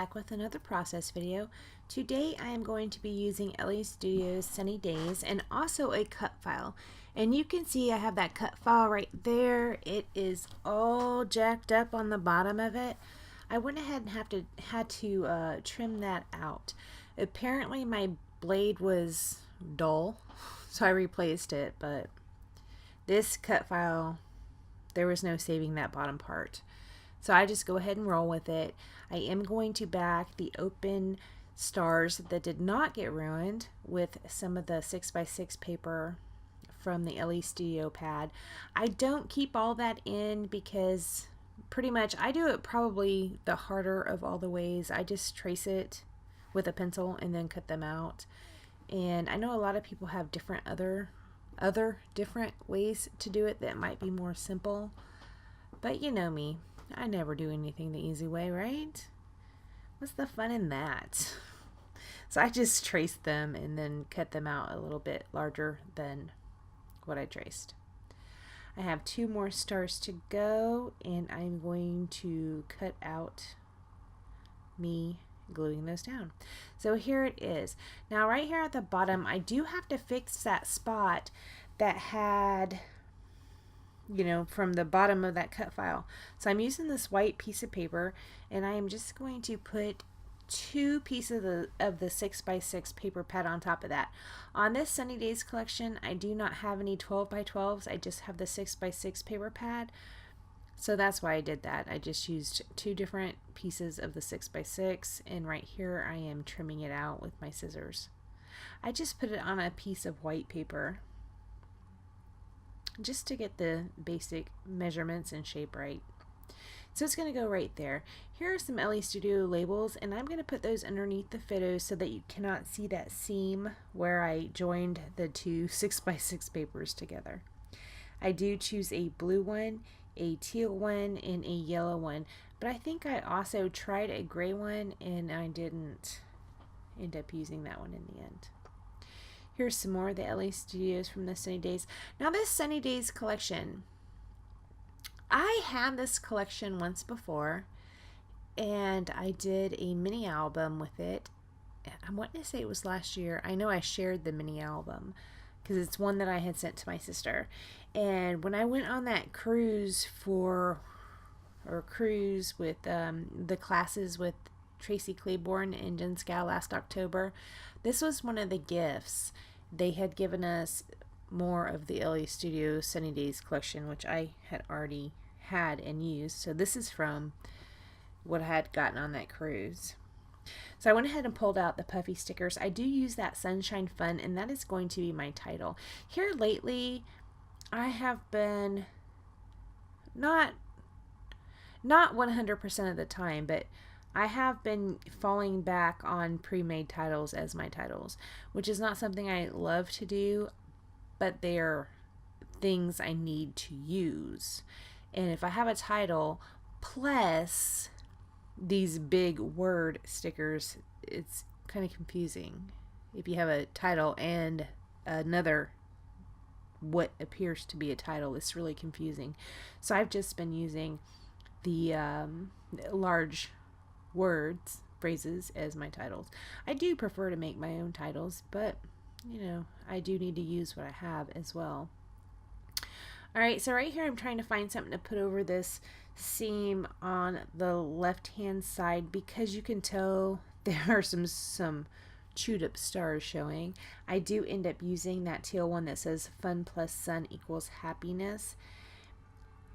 back with another process video. Today I am going to be using LA Studio's Sunny Days and also a cut file. And you can see I have that cut file right there. It is all jacked up on the bottom of it. I went ahead and had to trim that out. Apparently my blade was dull, so I replaced it, but this cut file, there was no saving that bottom part. So I just go ahead and roll with it. I am going to back the open stars that did not get ruined with some of the 6x6 paper from the LA Studio pad. I don't keep all that in because pretty much I do it probably the harder of all the ways. I just trace it with a pencil and then cut them out. And I know a lot of people have different other different ways to do it that might be more simple. But you know me. I never do anything the easy way, right? What's the fun in that? So I just traced them and then cut them out a little bit larger than what I traced. I have 2 more stars to go, and I'm going to cut out me gluing those down. So here it is. Now right here at the bottom, I do have to fix that spot that had, you know, from the bottom of that cut file. So I'm using this white piece of paper, and I am just going to put 2 pieces of the 6x6 paper pad on top of that. On this Sunny Days collection, I do not have any 12x12s. I just have the 6x6 paper pad. So that's why I did that. I just used 2 different pieces of the 6x6, and right here I am trimming it out with my scissors. I just put it on a piece of white paper just to get the basic measurements and shape right. So it's going to go right there. Here are some LA Studio labels, and I'm going to put those underneath the photos so that you cannot see that seam where I joined the 2 6x6 papers together. I do choose a blue one, a teal one, and a yellow one, but I think I also tried a gray one and I didn't end up using that one in the end. Here's some more of the LA Studios from the Sunny Days. Now this Sunny Days collection, I had this collection once before, and I did a mini album with it. I want to say it was last year. I know I shared the mini album because it's one that I had sent to my sister. And when I went on that cruise with the classes with Tracy Claiborne and Jen Scow last October, this was one of the gifts. They had given us more of the LA Studio Sunny Days collection, which I had already had and used. So this is from what I had gotten on that cruise. So I went ahead and pulled out the puffy stickers. I do use that Sunshine Fun, and that is going to be my title. Here lately, I have been not 100% of the time, but I have been falling back on pre-made titles as my titles, which is not something I love to do, but they're things I need to use. And if I have a title plus these big word stickers, it's kind of confusing. If you have a title and another what appears to be a title, it's really confusing. So I've just been using the large words, phrases as my titles. I do prefer to make my own titles, but you know, I do need to use what I have as well. Alright, so right here I'm trying to find something to put over this seam on the left hand side because you can tell there are some chewed up stars showing. I do end up using that teal one that says fun plus sun equals happiness.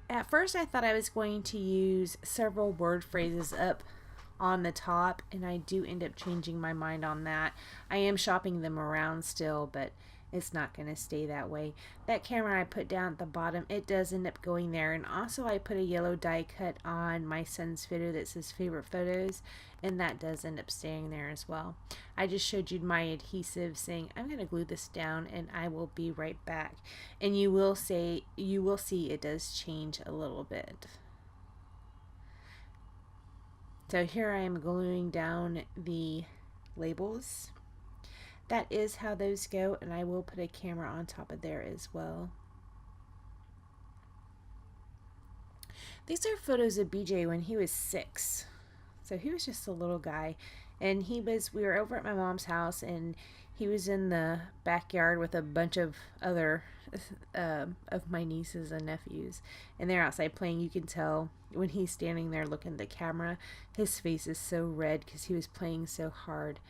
At first I thought I was going to use several word phrases up on the top, and I do end up changing my mind on that. I am shopping them around still, but it's not going to stay that way. That camera I put down at the bottom, it does end up going there. And also I put a yellow die cut on my son's photo that says favorite photos, and that does end up staying there as well. I just showed you my adhesive saying I'm going to glue this down, and I will be right back. And you will see it does change a little bit. So here I am gluing down the labels. That is how those go, and I will put a camera on top of there as well. These are photos of BJ when he was 6. So he was just a little guy, and we were over at my mom's house, and he was in the backyard with a bunch of other of my nieces and nephews, and they're outside playing. You can tell when he's standing there looking at the camera, his face is so red because he was playing so hard.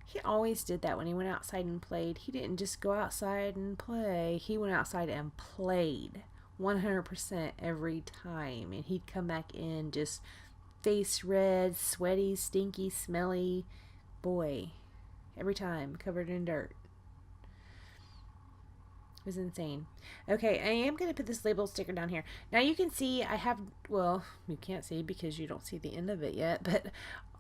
He always did that when he went outside and played. He didn't just go outside and play. He went outside and played 100% every time, and he'd come back in just face red, sweaty, stinky, smelly boy every time, covered in dirt. It was insane. Okay, I am going to put this label sticker down here. Now you can see I have, well, you can't see because you don't see the end of it yet, but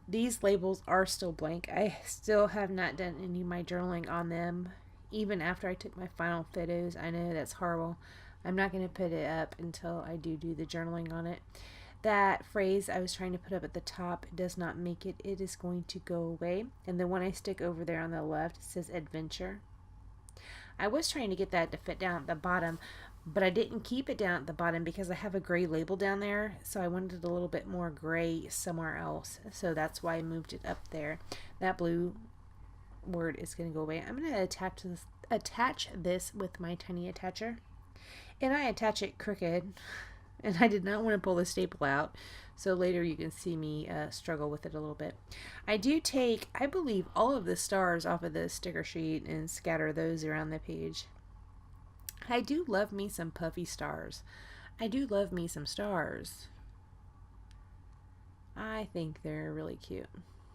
these labels are still blank. I still have not done any of my journaling on them, even after I took my final photos. I know that's horrible. I'm not going to put it up until I do the journaling on it. That phrase I was trying to put up at the top does not make it. It is going to go away. And the one I stick over there on the left says adventure. I was trying to get that to fit down at the bottom, but I didn't keep it down at the bottom because I have a gray label down there, so I wanted a little bit more gray somewhere else. So that's why I moved it up there. That blue word is going to go away. I'm going to attach this with my tiny attacher. And I attach it crooked, and I did not want to pull the staple out, so later you can see me struggle with it a little bit. I do take, I believe, all of the stars off of the sticker sheet and scatter those around the page. I do love me some puffy stars. I do love me some stars. I think they're really cute.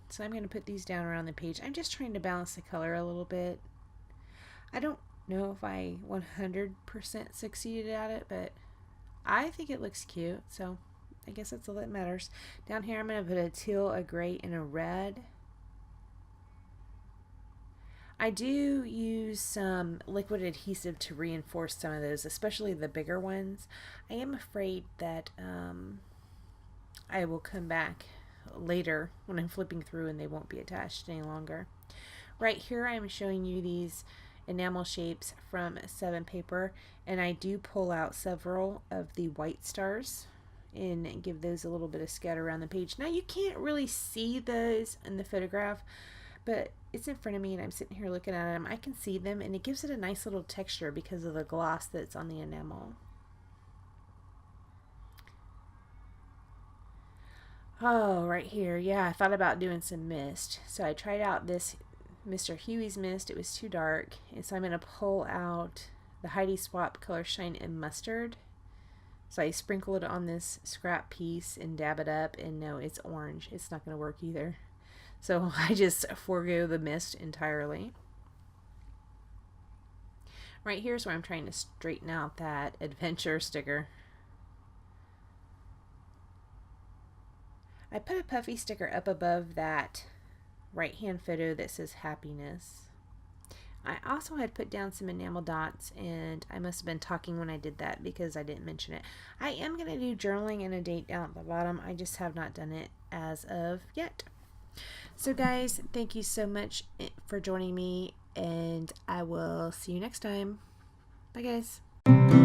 So I'm going to put these down around the page. I'm just trying to balance the color a little bit. I don't know if I 100% succeeded at it, but I think it looks cute, so I guess that's all that matters. Down here I'm going to put a teal, a gray, and a red. I do use some liquid adhesive to reinforce some of those, especially the bigger ones. I am afraid that I will come back later when I'm flipping through and they won't be attached any longer. Right here I'm showing you these enamel shapes from 7 paper, and I do pull out several of the white stars and give those a little bit of scatter around the page. Now you can't really see those in the photograph, but it's in front of me and I'm sitting here looking at them. I can see them, and it gives it a nice little texture because of the gloss that's on the enamel. Oh, right here, yeah, I thought about doing some mist, so I tried out this Mr. Huey's mist. It was too dark, and so I'm going to pull out the Heidi Swap Color Shine in Mustard. So I sprinkle it on this scrap piece and dab it up, and no, it's orange. It's not going to work either. So I just forego the mist entirely. Right here's where I'm trying to straighten out that adventure sticker. I put a puffy sticker up above that right hand photo that says happiness. I also had put down some enamel dots, and I must have been talking when I did that because I didn't mention it. I am going to do journaling and a date down at the bottom. I just have not done it as of yet. So guys, thank you so much for joining me, and I will see you next time. Bye guys.